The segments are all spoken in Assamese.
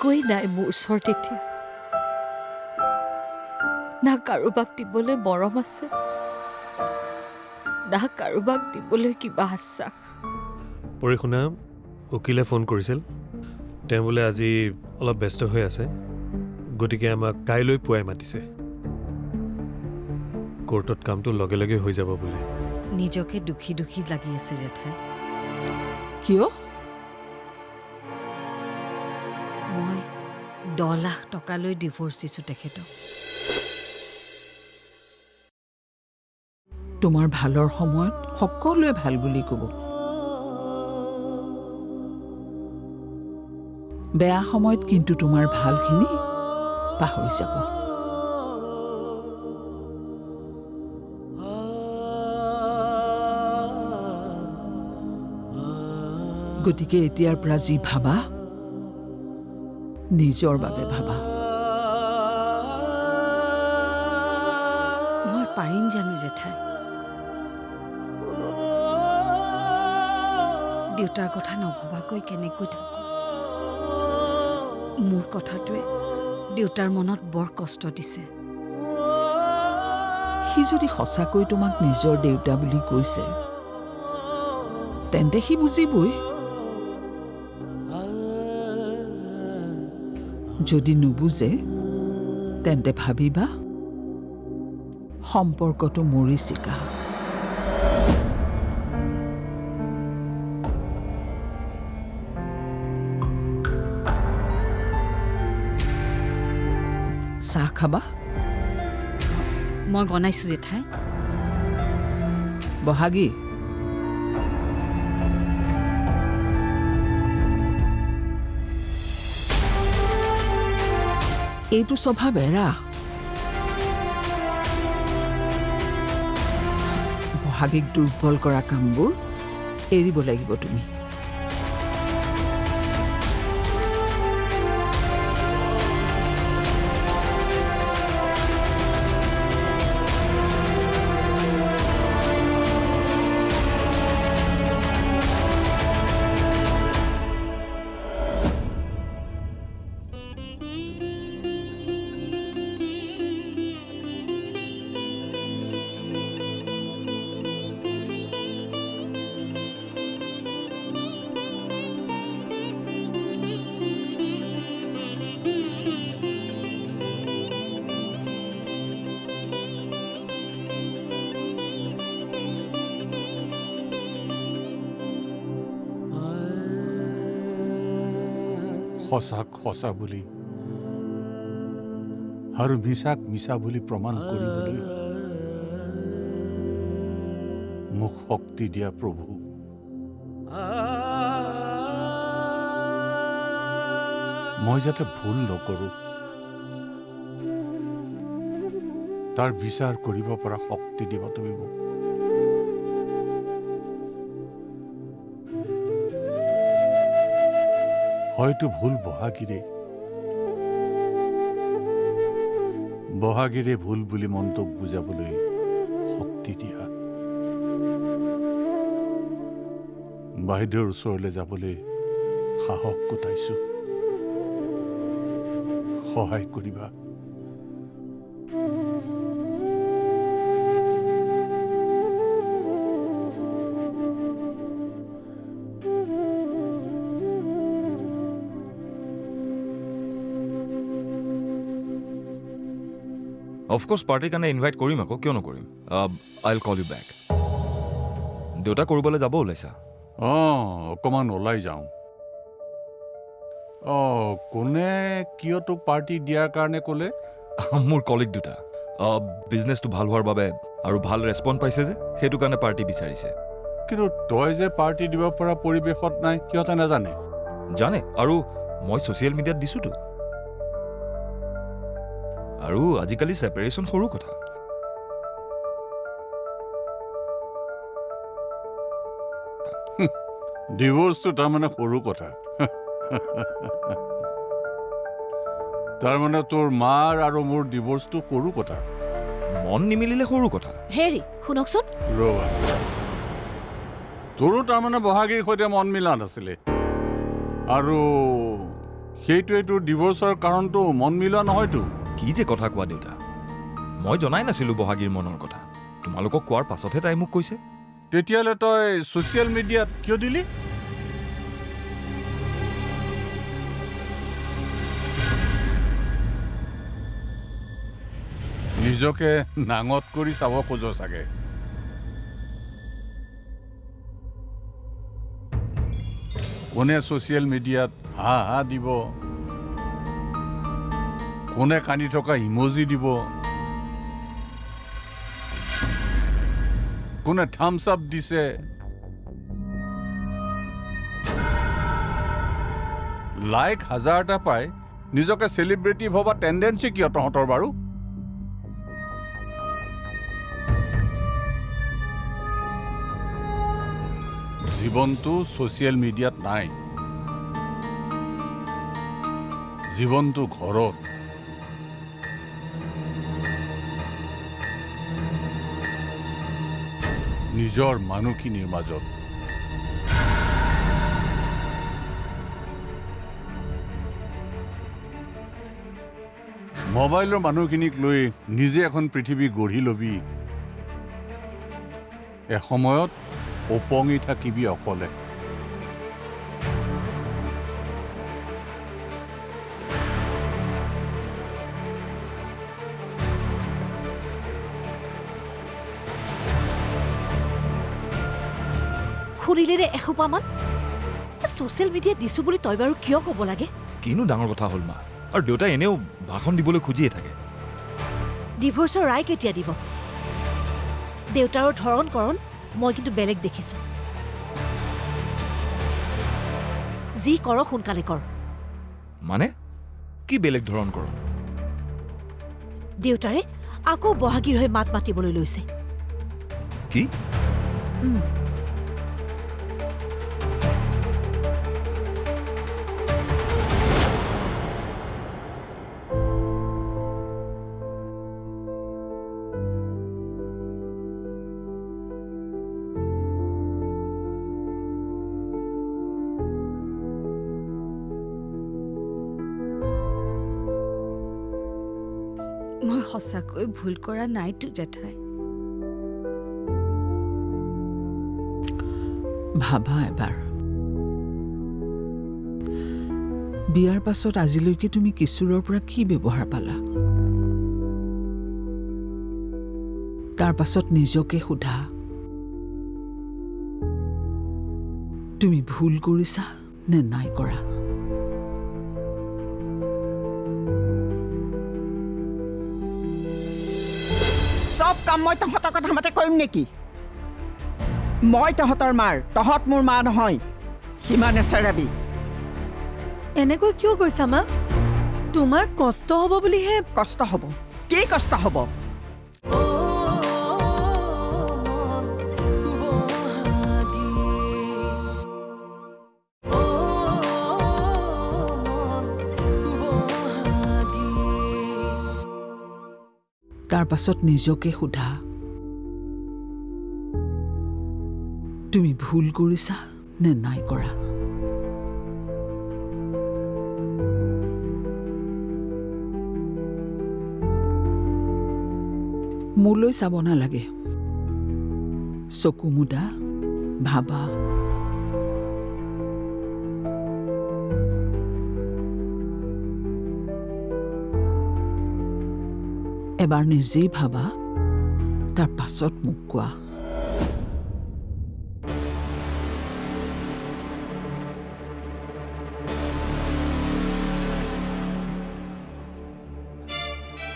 একোৱেই নাই মোৰ ওচৰত এতিয়া। না কাৰোবাক দিবলৈ মৰম আছে, না কাৰোবাক দিবলৈ কিবা আশ্বাস। পঢ়ি শুনা, উকিলে ফোন কৰিছিল। তেওঁ বোলে আজি অলপ ব্যস্ত হৈ আছে, গতিকে আমাক কাইলৈ পুৱাই মাতিছে। কোৰ্টত কামটো লগে লগে হৈ যাব বোলে। নিজকে দুখী দুখী লাগি আছে জেঠাই। কিয়? মই 10 লাখ টকালৈ ডিভোৰ্চ দিছোঁ তেখেতক। তোমাৰ ভালৰ সময়ত সকলোৱে ভাল বুলি ক'ব, বেয়া সময়ত কিন্তু তোমাৰ ভালখিনি পাহৰি যাব। গতিকে এতিয়াৰ পৰা যি ভাবা নিজৰ বাবে ভাবা। মই পাৰিম জানো জেঠাই? দেউতাৰ কথা নভবাকৈ কেনেকৈ থাকোঁ? মোৰ কথাটোৱে দেউতাৰ মনত বৰ কষ্ট দিছে। সি যদি সঁচাকৈ তোমাক নিজৰ দেউতা বুলি কৈছে, তেন্তে সি বুজিবই। যদি নুবুজে, তেন্তে ভাবিবা সম্পৰ্কটো মৰিচিকা। চাহ খাবা? মই বনাইছোঁ জেঠাই। বহাগী, এইটো স্বভাৱ এৰা। বহাগীক দুৰ্বল কৰা কামবোৰ এৰিব লাগিব তুমি। সঁচাক সঁচা বুলি আৰু মিছাক মিছা বুলি প্ৰমাণ কৰিবলৈ মোক শক্তি দিয়া প্ৰভু। মই যাতে ভুল নকৰোঁ, তাৰ বিচাৰ কৰিব পৰা শক্তি দিবা তুমি মোক। হয়তো ভুল বহাগীৰে ভুল বুলি মনটোক বুজাবলৈ শক্তি দিয়া। বাইদেউৰ ওচৰলৈ যাবলৈ সাহস গোটাইছো, সহায় কৰিবা। অফক'ৰ্ছ পাৰ্টিৰ কাৰণে ইনভাইট কৰিম আকৌ, কিয় নকৰিম। আই উইল কল ইউ বেক। দেউতা কৰিবলৈ যাব ওলাইছা? অকণমান ওলাই যাওঁ। কোনে কিয় তোক পাৰ্টি দিয়াৰ কাৰণে ক'লে? মোৰ কলিগ দুটা বিজনেছটো ভাল হোৱাৰ বাবে আৰু ভাল ৰেছপন্স পাইছে যে, সেইটো কাৰণে পাৰ্টি বিচাৰিছে। কিন্তু তই যে পাৰ্টি দিব পৰা পৰিৱেশত নাই, সিহঁতে নাজানে? জানে, আৰু মই ছ'চিয়েল মিডিয়াত দিছোঁতো। আৰু আজিকালি ছেপাৰেশ্যন সৰু কথা। ডিভোৰ্চটো তাৰমানে সৰু কথা? তাৰমানে তোৰ মাৰ আৰু মোৰ ডিভোৰ্চটো সৰু কথা? মন নিমিলিলে সৰু কথা। হেৰি শুনকচোন, ৰবা, তোৰো তাৰমানে বহাগীৰ সৈতে মন মিলা নাছিলে, আৰু সেইটোৱে তোৰ ডিভোৰ্চৰ কাৰণটো মন মিলোৱা নহয়তো। কি যে কথা কোৱা দেউতা, মই জনাই নাছিলো বহাগীৰ মনৰ কথা। তোমালোকক কোৱাৰ পাছতহে তাই মোক কৈছে। তেতিয়াহ'লে তই ছ'চিয়েল মিডিয়াত কিয় দিলি? নিজকে নাঙত কৰি চাব খোজো চাগে। কোনে ছ'চিয়েল মিডিয়াত হা হা দিব, কোনে কান্দি থকা ইমজি দিব, কোনে থামছ আপ দিছে, লাইক 1000টা পাই নিজকে চেলিব্ৰিটি ভবা টেণ্ডেঞ্চি কিয় তহঁতৰ বাৰু? জীৱনটো ছ'চিয়েল মিডিয়াত নাই, জীৱনটো ঘৰত। নিজৰ মানুহখিনিৰ মাজত। মোবাইলৰ মানুহখিনিক লৈ নিজে এখন পৃথিৱী গঢ়ি ল'বি, এসময়ত উপঙি থাকিবি অকলে। শুনিলেৰে এসোপামান ছ'চিয়েল মিডিয়াত দিছোঁ বুলি তই বাৰু কিয় ক'ব লাগে? কিনো ডাঙৰ কথা হ'ল মা, আৰু দেউতাই এনেও ভাষণ দিবলৈ খুজিয়ে থাকে। ডিভোৰ্চৰ ৰায় কেতিয়া দিব? দেউতাৰৰ ধৰণ কৰণ মই কিন্তু বেলেগ দেখিছোঁ। যি কৰ সোনকালে কৰ। মানে কি বেলেগ ধৰণ কৰ? দেউতাৰে আকৌ বহাগীৰ হৈ মাত মাতিবলৈ লৈছে। কি? মই সঁচাকৈ ভুল কৰা নাইতো জেঠাই। ভাবা এবাৰ, বিয়াৰ পাছত আজিলৈকে তুমি কিশোৰৰ পৰা কি ব্যৱহাৰ পালা? তাৰ পাছত নিজকে সোধা, তুমি ভুল কৰিছা নে নাই কৰা? চব কাম মই তহঁতৰ কথা মতে কৰিম নেকি? মই তহঁতৰ মাৰ, তহঁত মোৰ মা নহয়। সীমা নেচেৰাবি। এনেকৈ কিয় কৈছা মা? তোমাৰ কষ্ট হ'ব বুলিহে। কষ্ট হ'ব? কি কষ্ট হ'ব? তাৰ পাছত নিজকে সোধা, তুমি ভুল কৰিছা নে নাই কৰা? মোলৈ চাব নালাগে, চকু মুদা, ভাবা। এবাৰ নিজেই ভাবা, তাৰ পাছত মোক কোৱা।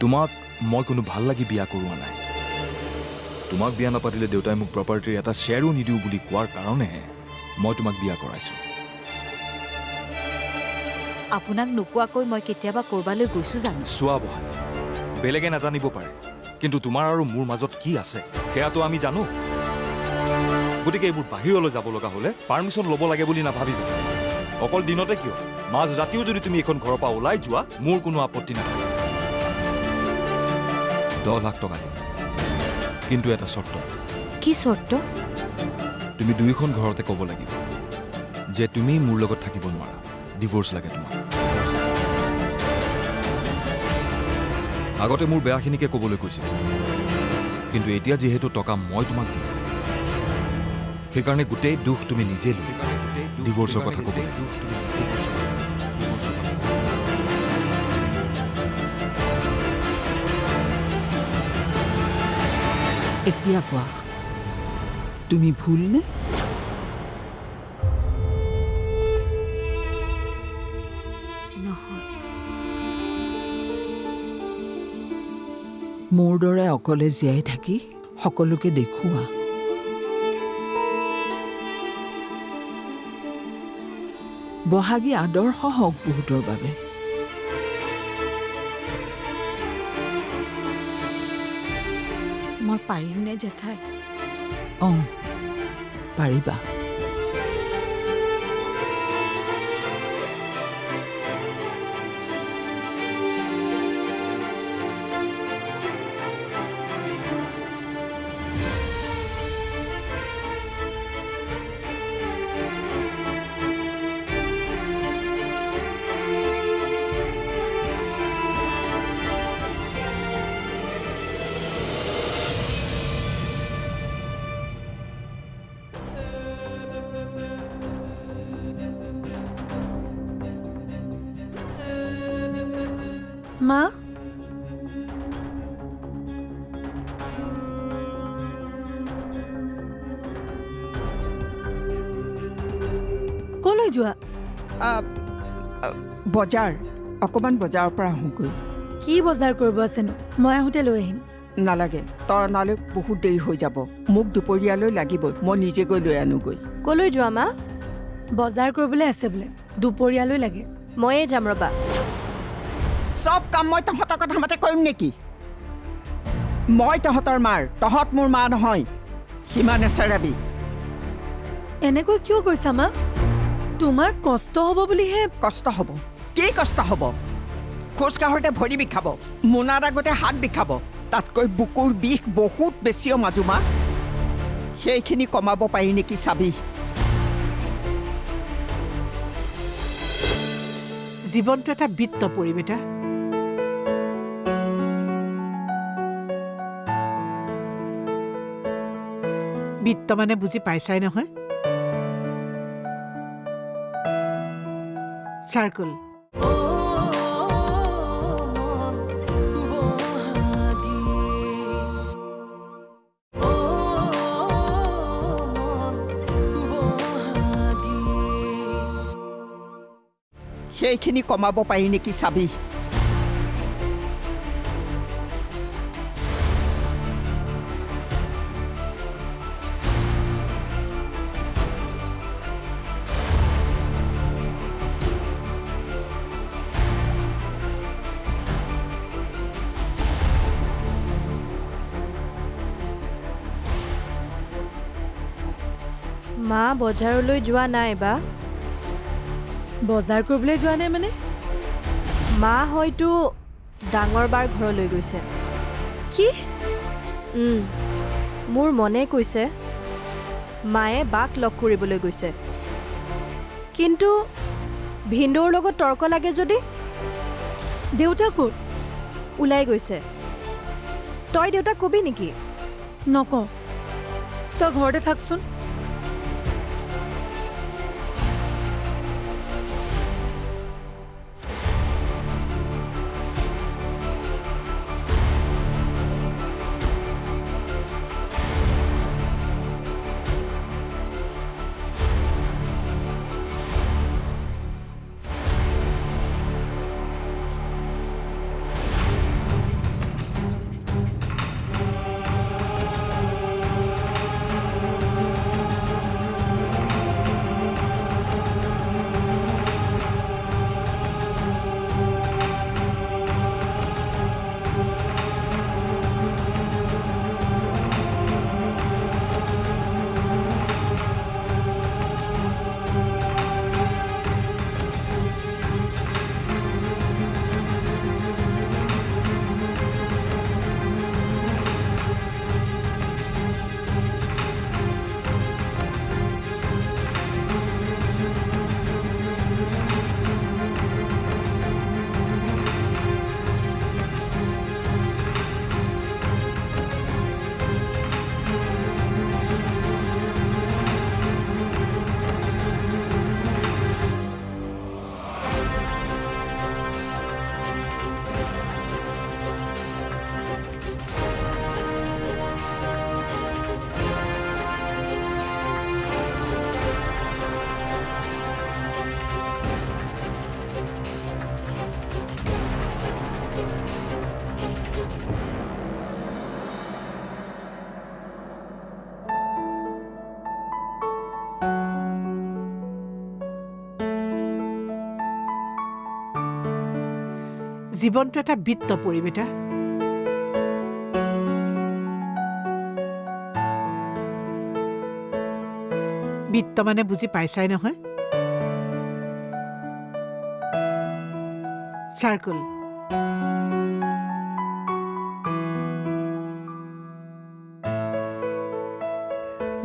তোমাক মই কোনো ভাল লাগি বিয়া কৰোৱা নাই। তোমাক বিয়া নাপাতিলে দেউতাই মোক প্ৰপাৰ্টিৰ এটা শ্বেয়াৰো নিদিওঁ বুলি কোৱাৰ কাৰণেহে মই তোমাক বিয়া কৰাইছো। আপোনাক নোকোৱাকৈ মই কেতিয়াবা ক'ৰবালৈ গৈছো জানো? চোৱা বহা, বেলেগে নাজানিব পাৰে, কিন্তু তোমাৰ আৰু মোৰ মাজত কি আছে সেয়াতো আমি জানো। গতিকে এইবোৰ বাহিৰলৈ যাব লগা হ'লে পাৰ্মিশ্যন ল'ব লাগে বুলি নাভাবিবা। অকল দিনতে কিয়, মাজ ৰাতিও যদি তুমি এখন ঘৰৰ পৰা ওলাই যোৱা, মোৰ কোনো আপত্তি নাথাকে। 10 লাখ টকা দিম, কিন্তু এটা চৰ্ত। কি চৰ্ত? তুমি দুয়োখন ঘৰতে ক'ব লাগিব যে তুমি মোৰ লগত থাকিব নোৱাৰা, ডিভোৰ্চ লাগে তোমাক। আগতে মোৰ বেয়াখিনিকে ক'বলৈ কৈছিল, কিন্তু এতিয়া যিহেতু টকা মই তোমাক দিম, সেইকাৰণে গোটেই দুখ তুমি নিজে লৈ ডিভোৰ্চৰ কথা ক'ব লাগিব। এতিয়া কোৱা, তুমি ভুল নে? নহয়, মোৰ দৰে অকলে জীয়াই থাকি সকলোকে দেখুওৱা। বহাগী আদৰ্শ হওক বহুতৰ বাবে। মই পাৰিমনে জেঠাই? অঁ, পাৰিবা। মা, কলৈ যোৱা? বজাৰ, অকণমান বজাৰৰ পৰা আহোঁগৈ। কি বজাৰ কৰিব আছেনো? মই আহোঁতে লৈ আহিম। নালাগে, তই অনালৈ বহুত দেৰি হৈ যাব। মোক দুপৰীয়ালৈ লাগিবই, মই নিজে গৈ লৈ আনোগৈ। কলৈ যোৱা মা? বজাৰ কৰিবলৈ আছে বোলে, দুপৰীয়ালৈ লাগে। ময়ে যাম ৰবা। চব কাম মই তহঁতৰ কথা মতে কৰিম নেকি? মই তহঁতৰ মাৰ, তহঁত মোৰ মা নহয়। সিমান নেচেৰাবি। এনেকৈ কিয় কৈছা মা? তোমাৰ কষ্ট হ'ব বুলিহে। কষ্ট হ'ব? কি কষ্ট হ'ব? খোজ কাঢ়োতে ভৰি বিষাব, মোনাৰ আগতে হাত বিষাব, তাতকৈ বুকুৰ বিষ বহুত বেছিও মাজুমা। সেইখিনি কমাব পাৰি নেকি চাবি। জীৱনটো এটা বৃত্ত পৰি বেটা। বৃত্ত মানে বুজি পাইছাই নহয়? চাৰ্কুল। সেইখিনি কমাব পাৰি নেকি চাবি। মা বজাৰলৈ যোৱা নাই বা? বজাৰ কৰিবলৈ যোৱা নাই মানে? মা হয়তো ডাঙৰ বাৰ ঘৰলৈ গৈছে। কি? মোৰ মনে কৈছে মায়ে বাক লগ কৰিবলৈ গৈছে। কিন্তু ভিনদৌৰ লগত তৰ্ক লাগে যদি? দেউতা ক'ত? ওলাই গৈছে। তই দেউতাক কবি নেকি? নকওঁ, তই ঘৰতে থাকচোন। জীৱনটো এটা বৃত্ত পৰি বেটা। বৃত্ত মানে বুজি পাইছাই নহয়? চাৰ্কুল।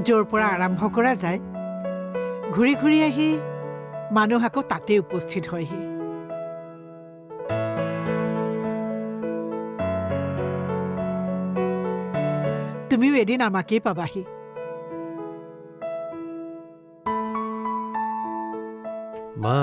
য'ৰ পৰা আৰম্ভ কৰা যায়, ঘূৰি ঘূৰি আহি মানুহ আকৌ তাতেই উপস্থিত হয়হি। তুমিও এদিন আমাকেই পাবাহি। মা